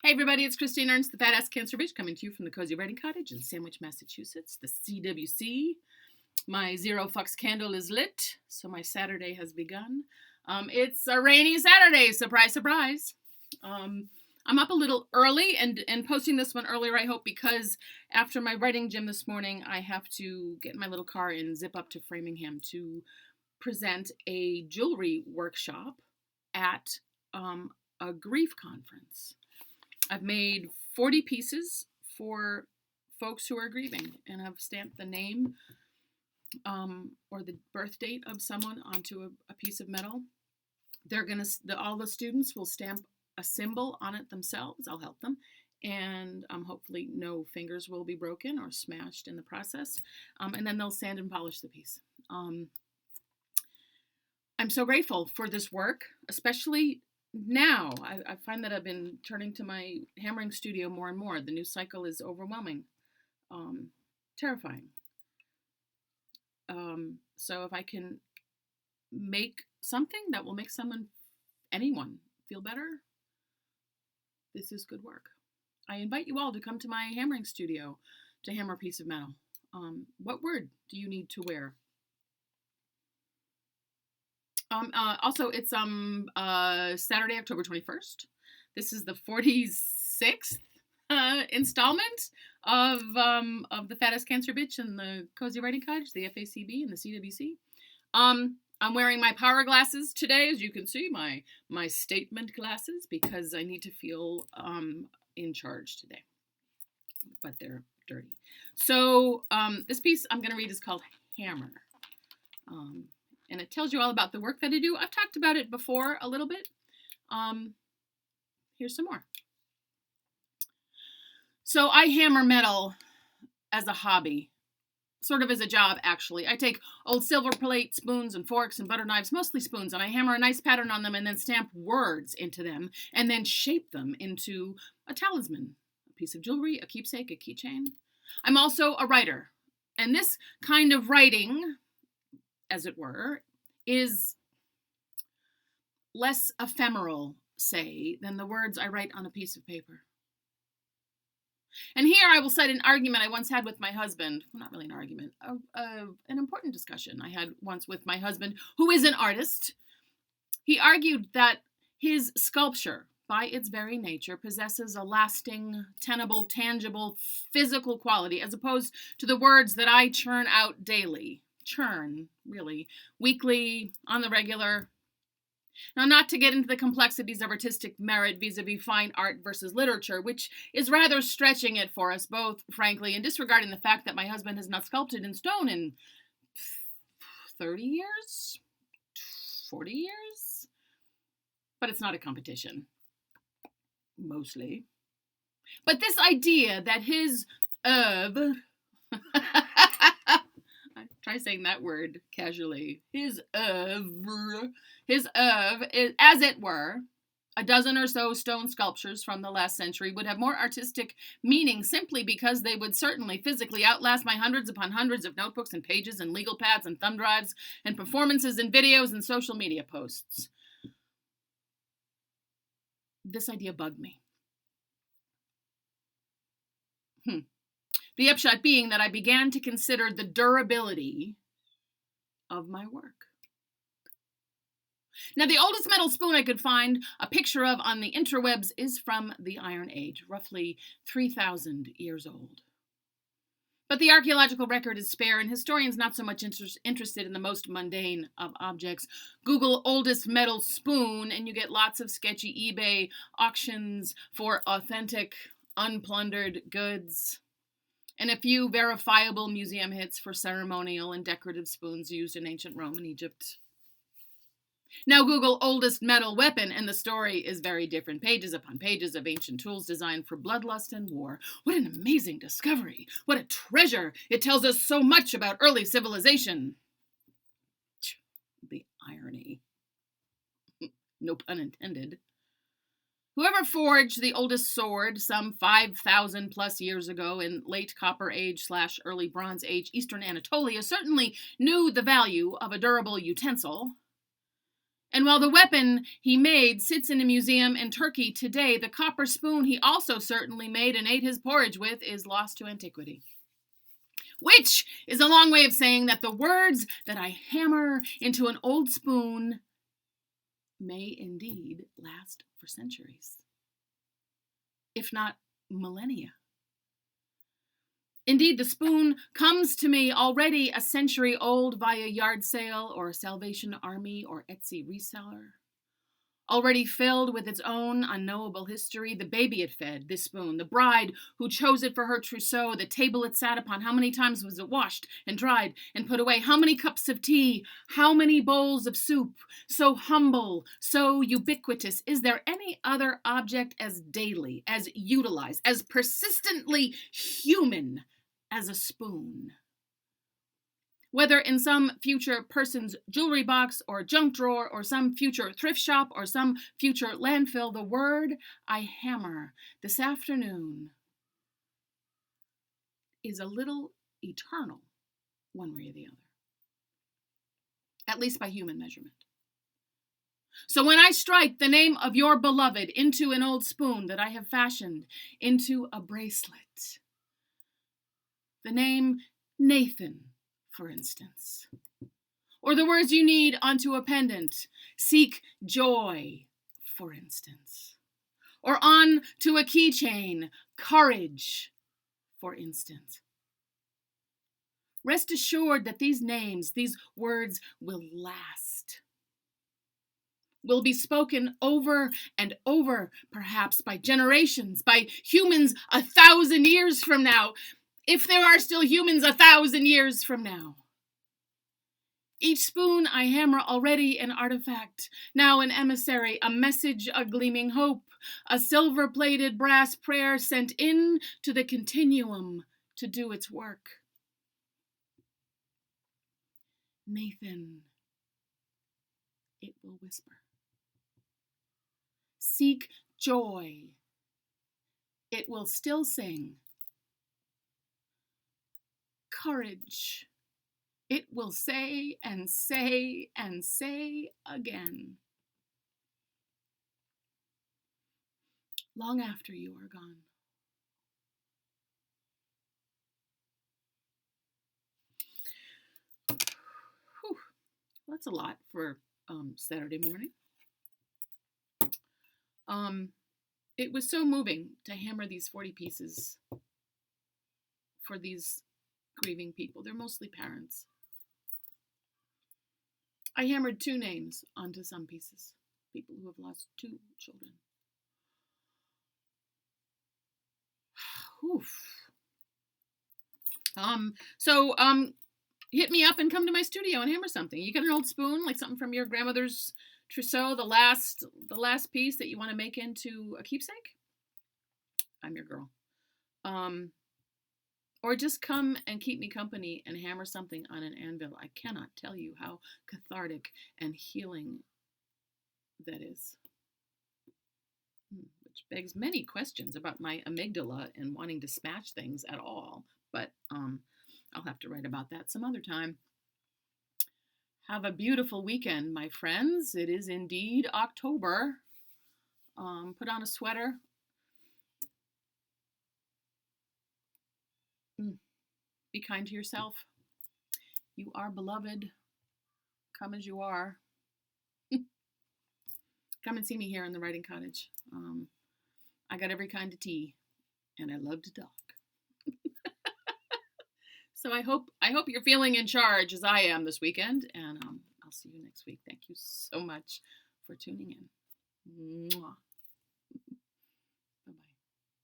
Hey everybody, it's Christine Ernst, the Badass Cancer Bitch, coming to you from the Cozy Writing Cottage in Sandwich, Massachusetts, the CWC. My Zero Fucks candle is lit, so my Saturday has begun. It's a rainy Saturday, surprise, surprise. I'm up a little early and posting this one earlier, I hope, because after my writing gym this morning, I have to get in my little car and zip up to Framingham to present a jewelry workshop at a grief conference. I've made 40 pieces for folks who are grieving, and I've stamped the name or the birth date of someone onto a piece of metal. All the students will stamp a symbol on it themselves. I'll help them, and hopefully no fingers will be broken or smashed in the process. And then they'll sand and polish the piece. I'm so grateful for this work, especially now. I find that I've been turning to my hammering studio more and more. The new cycle is overwhelming, terrifying. So if I can make something that will make anyone feel better, this is good work. I invite you all to come to my hammering studio to hammer a piece of metal. What word do you need to wear? Also, it's Saturday, October 21st. This is the 46th installment of the Fattest Cancer Bitch and the Cozy Writing Cottage, the FACB and the CWC. I'm wearing my power glasses today, as you can see, my statement glasses, because I need to feel in charge today. But they're dirty. So this piece I'm going to read is called Hammer. And it tells you all about the work that I do. I've talked about it before a little bit. Here's some more. So I hammer metal as a hobby, sort of as a job, actually. I take old silver plate, spoons, and forks, and butter knives, mostly spoons, and I hammer a nice pattern on them and then stamp words into them and then shape them into a talisman, a piece of jewelry, a keepsake, a keychain. I'm also a writer, and this kind of writing, as it were, is less ephemeral, say, than the words I write on a piece of paper. And here I will cite an argument I once had with my husband. Well, not really an argument, an important discussion I had once with my husband, who is an artist. He argued that his sculpture, by its very nature, possesses a lasting, tenable, tangible, physical quality, as opposed to the words that I churn out daily. Churn, really, weekly, on the regular. Now, not to get into the complexities of artistic merit vis-a-vis fine art versus literature, which is rather stretching it for us both, frankly, and disregarding the fact that my husband has not sculpted in stone in 30 years? 40 years? But it's not a competition. Mostly. But this idea that his oeuvre... Try saying that word casually. His oeuvre is, as it were, a dozen or so stone sculptures from the last century would have more artistic meaning simply because they would certainly physically outlast my hundreds upon hundreds of notebooks and pages and legal pads and thumb drives and performances and videos and social media posts. This idea bugged me. The upshot being that I began to consider the durability of my work. Now, the oldest metal spoon I could find a picture of on the interwebs is from the Iron Age, roughly 3,000 years old. But the archaeological record is spare, and historians not so much interested in the most mundane of objects. Google oldest metal spoon, and you get lots of sketchy eBay auctions for authentic, unplundered goods, and a few verifiable museum hits for ceremonial and decorative spoons used in ancient Rome and Egypt. Now Google oldest metal weapon, and the story is very different. Pages upon pages of ancient tools designed for bloodlust and war. What an amazing discovery! What a treasure! It tells us so much about early civilization. The irony. No pun intended. Whoever forged the oldest sword some 5,000 plus years ago in late Copper Age / early Bronze Age Eastern Anatolia certainly knew the value of a durable utensil. And while the weapon he made sits in a museum in Turkey today, the copper spoon he also certainly made and ate his porridge with is lost to antiquity. Which is a long way of saying that the words that I hammer into an old spoon may indeed last for centuries, if not millennia. Indeed, the spoon comes to me already a century old via yard sale or Salvation Army or Etsy reseller. Already filled with its own unknowable history, the baby it fed, this spoon, the bride who chose it for her trousseau, the table it sat upon, how many times was it washed and dried and put away, how many cups of tea, how many bowls of soup, so humble, so ubiquitous. Is there any other object as daily, as utilized, as persistently human as a spoon? Whether in some future person's jewelry box or junk drawer or some future thrift shop or some future landfill, the word I hammer this afternoon is a little eternal, one way or the other, at least by human measurement. So when I strike the name of your beloved into an old spoon that I have fashioned into a bracelet, the name Nathan, for instance, or the words you need onto a pendant, seek joy, for instance, or on to a keychain, courage, for instance. Rest assured that these names, these words will last, will be spoken over and over, perhaps by generations, by humans 1,000 years from now, if there are still humans 1,000 years from now. Each spoon I hammer already an artifact, now an emissary, a message, a gleaming hope, a silver-plated brass prayer sent in to the continuum to do its work. Nathan, it will whisper. Seek joy, it will still sing. Courage, it will say and say and say again, long after you are gone. Whew. That's a lot for Saturday morning. It was so moving to hammer these 40 pieces for these grieving people. They're mostly parents. I hammered 2 names onto some pieces, people who have lost 2 children. So hit me up and come to my studio and hammer something. You got an old spoon, like something from your grandmother's trousseau, the last piece that you want to make into a keepsake? I'm your girl. Or just come and keep me company and hammer something on an anvil. I cannot tell you how cathartic and healing that is. Which begs many questions about my amygdala and wanting to smash things at all. But I'll have to write about that some other time. Have a beautiful weekend, my friends. It is indeed October. Put on a sweater. Be kind to yourself. You are beloved. Come as you are. Come and see me here in the writing cottage. I got every kind of tea, and I love to talk. So I hope you're feeling in charge as I am this weekend, and I'll see you next week. Thank you so much for tuning in. Mwah.